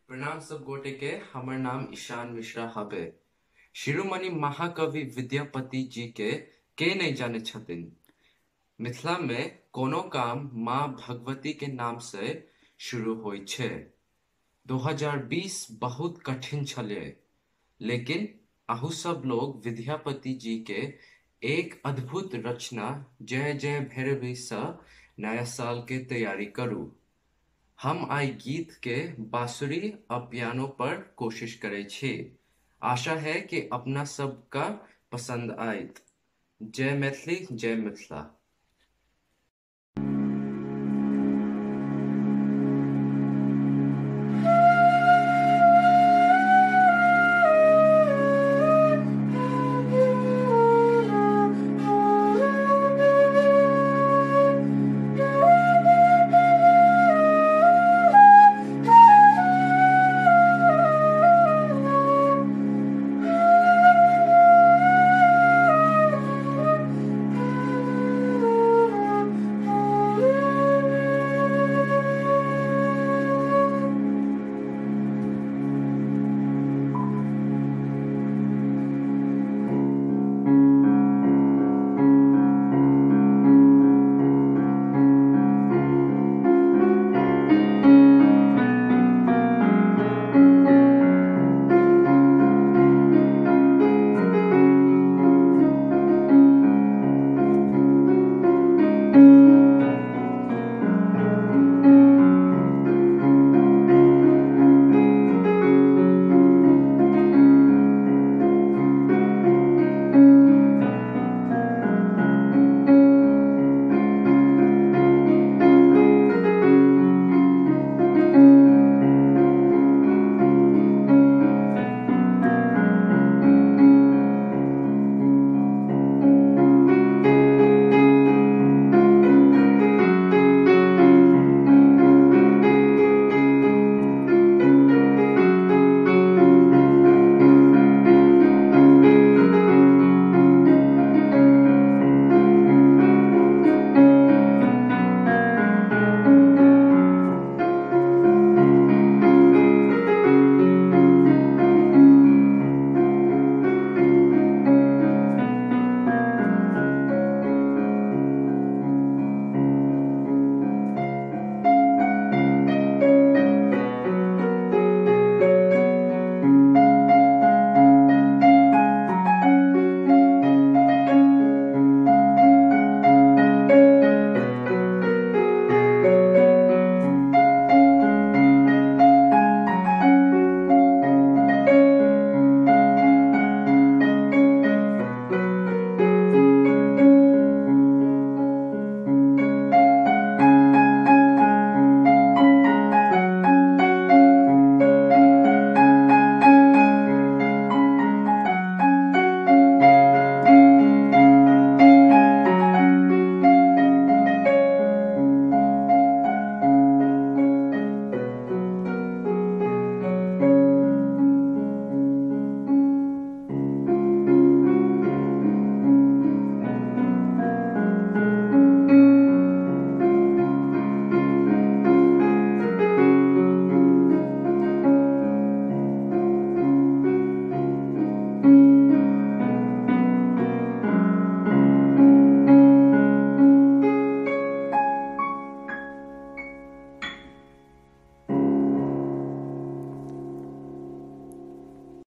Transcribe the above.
प्रणाम सब गोटे के। हमर नाम ईशान मिश्रा हबे। शिरोमणि महाकवि विद्यापति जी के नहीं जाने छथिन। मिथिला में कोनो काम माँ भगवती के नाम से शुरू होय छे। 2020 बहुत कठिन छले, लेकिन अहू सब लोग विद्यापति जी के एक अद्भुत रचना जय जय भैरवी स नया साल के तैयारी करू। हम आई गीत के बांसुरी आ पियानो पर कोशिश करे छी। आशा है कि अपना सबका पसंद आयत। जय मैथिली, जय मिथिला।